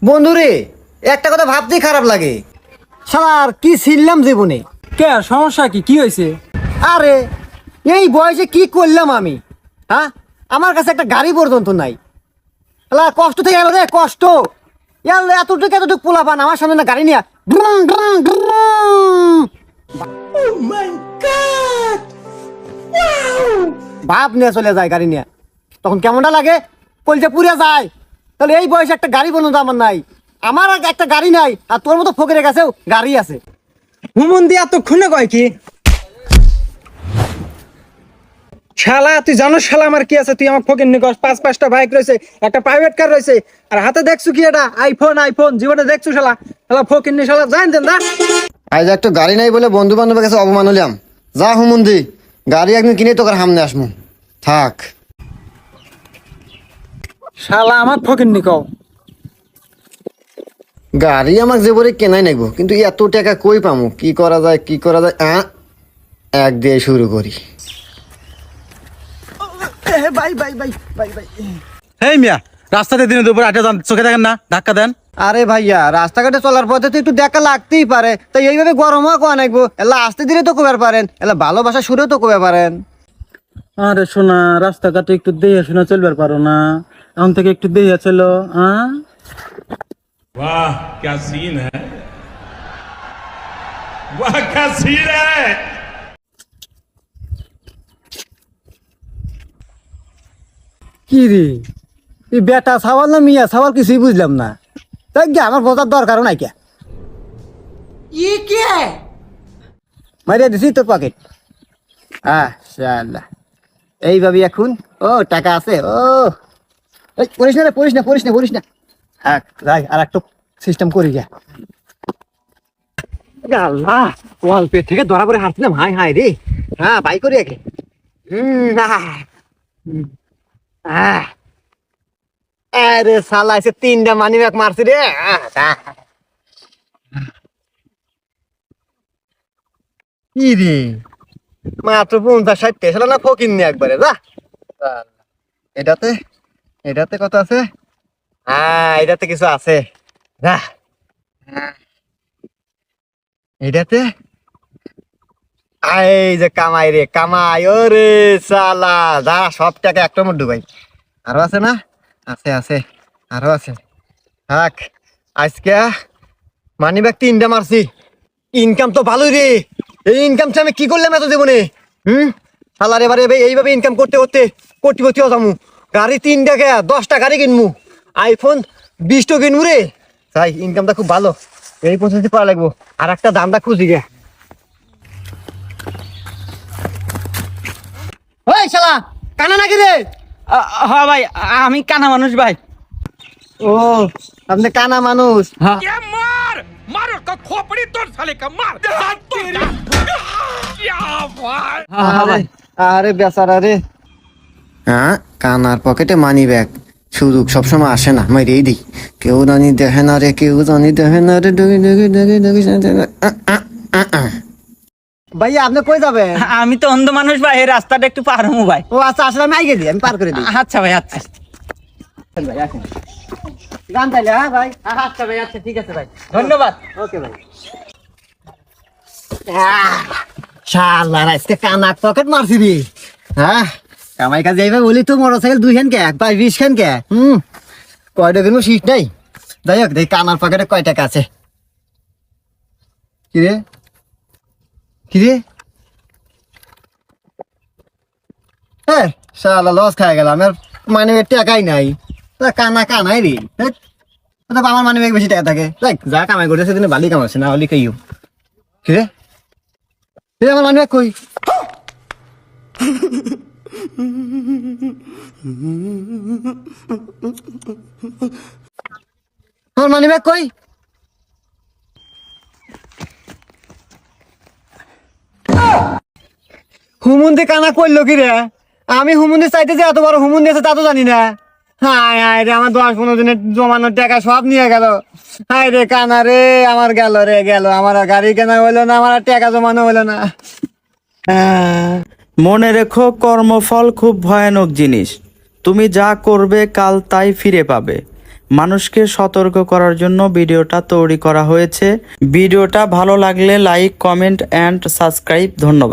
বন্ধুরে, একটা কথা ভাবতেই খারাপ লাগে। শালার কি ছিললাম জীবনে। কে সমস্যা কি হয়েছে? আরে এই বয়সে কি করলাম আমি? হ্যাঁ, আমার কাছে একটা গাড়ি পর্যন্ত নাই। শালা কষ্ট থেকে গেল রে, কষ্ট। এতটুকু পোলা পান আমার সামনে না গাড়ি নিয়ে ভাব নিয়ে চলে যায় গাড়ি নিয়ে, তখন কেমনটা লাগে? কলজা পুড়ে যায়। তাহলে এই বয়সে একটা গাড়ি পর্যন্ত আমার নাই। আমার একটা গাড়ি নাই, আর তোর মতো ফকিরের কাছেও গাড়ি আছে। হুমন দিয়া তো খুনে কয় কি? শালা তুই জানো শালা আমার কি আছে? তুই আমার ফকির নিকস 5-5টা বাইক রয়েছে, একটা প্রাইভেট কার রয়েছে, আর হাতে দেখছু কি এটা? আইফোন জীবনে দেখছু শালা? শালা ফকির নি শালা জান দেন না। আজ একটা গাড়ি নাই বলে বন্ধু বান্ধবের কাছে অপমান হলাম। যা হুমুন্দি, গাড়ি একদিন কিনে তোকে সামনে আসমু। থাক। শালা আমার ফকির নিকও। গাড়ি আমাকে যে বলে কেনাই নাইবো, কিন্তু এত টাকা কই পামু? কি করা যায় এক দিয়ে শুরু করি। এই মিয়া, রাস্তাতে দিনে দুপুরে আটে যান, চোখে দেখেন না? ধাক্কা দেন। আরে ভাইয়া, রাস্তাঘাটে চলার পথে তো একটু দেখা লাগতেই পারে, তাই এইভাবে গরম হওয়া কোয়া নাইবো। এলা আস্তে ধীরে তো কবার পারেন, এলা ভালোবাসা সুরেও তো কবে পারেন। আরে শোনা, রাস্তাঘাটে একটু দেহে শোনা চলবার পারো না? এখন থেকে একটু দেহে চলো। वाह क्या सीन है। वाह क्या सीन है। কি রে, এই বেটা সাওয়াল না মিয়া সাওয়াল কিছুই বুঝলাম না। তাই কি আমার বোঝার দরকারও নাই কে? মারিয়া দিছি তোর পকেট। শালা এইভাবে এখন ও টাকা আছে। ও এই পড়িস না রে, পড়িস না। হ্যাঁ যাই, আর একটু সিস্টেম করি গা। আল্লাহ, ওয়াল পে থেকে ধরা পড়ে হাঁটছিলাম। হাই রে। হ্যাঁ, বাই করি একে। আরে শালা এসে 3টা মানি ব্যাগ মারছি রে। কি রে, মাত্র 50-60 শালা না ফকির নি একবারে। যা এটাতে এটাতে কত আছে? এটাতে কিছু আছে। যা এটাতে এই যে কামাই রে, কামাই। ওরে শালা, যা সব টাকা একটা মধ্যে ভাই। আরো আছে না? আছে আরো আছে। থাক, আজকে মানি ব্যাগ 3টা মারছি। ইনকাম তো ভালোই রে। এই ইনকামটা আমি কি করলাম এত জীবনে? শালার এবারে এইভাবে ইনকাম করতে করতে কোটিপতি হতামু। গাড়ি 3টাকে 10টা গাড়ি কিনমু, আইফোন 20টা কিনমু রে। তাই ইনকামটা খুব ভালো, এই পদ্ধতি পাওয়া লাগবো। আর একটা দামটা খুঁজি গে। ওই শালা, কানা নাকি রে? হ্যাঁ ভাই, আমি কানা মানুষ ভাই। ও, আপনি কানা মানুষ? क्या मार मार का खोपड़ी तोड़ साले का मार हाथ तोड़ क्या बात। আরে বেচারা রে। হ্যাঁ, কানার পকেটে মানি ব্যাগ। সুযোগ সবসময় আসে না, মাইরেই দিই। কেউ জানি দেখে না রে, ভাইয়া আপনি কই যাবেন? আমি তো অন্ধ মানুষ ভাই, এই রাস্তাটা একটু পার হবো ভাই। ও আচ্ছা, আসলে আমি আগে দিই, আমি পার করে দিই। আচ্ছা ভাই, আচ্ছা। ভাই আসেন, গান তাইলে। হ্যাঁ ভাই, আচ্ছা ভাই, আচ্ছা ঠিক আছে ভাই, ধন্যবাদ। ওকে ভাই। শালার আজকে কানার পকেট মারছি রে। হ্যাঁ, কামাই কাজ এইভাবে বলি তো মোটরসাইকেল 2 খান কে, 20 খান কে। কয়টা দিন শীত নাই। যাই হোক, দেখ কানার পকেটে কয় টাকা আছে। কিরে হ্যাঁ, শালা লস খাই গেলাম। আর মানে টাকাই নাই। কানাই রে। আমার মানে বেশি টাকা থাকে। দেখ যা কামাই করতে সেদিনে ভালোই কামাচ্ছে, না হলে কেউ। কিরে আমার মানে কই? আমার মানি ব্যাগ কই? হুমুন্দি কানা করলো কি রে? আমি হুমুন্দি চাইতে যে এত বড় হুমুন্দি আছে তা তো জানি না। হায় হায় রে, আমার 10-15 দিনের জমানোর টাকা সব নিয়ে গেল। হায় রে কানা রে, আমার গেল রে গেল। আমার গাড়ি কেনা হইলো না, আমার টাকা জমানো হইলো না। মনে রেখো, কর্মফল খুব ভয়ানক জিনিস। তুমি যা করবে কাল তাই ফিরে পাবে। মানুষকে সতর্ক করার জন্য ভিডিওটা তৈরি করা হয়েছে। ভিডিওটা ভালো লাগলে লাইক, কমেন্ট অ্যান্ড সাবস্ক্রাইব। ধন্যবাদ।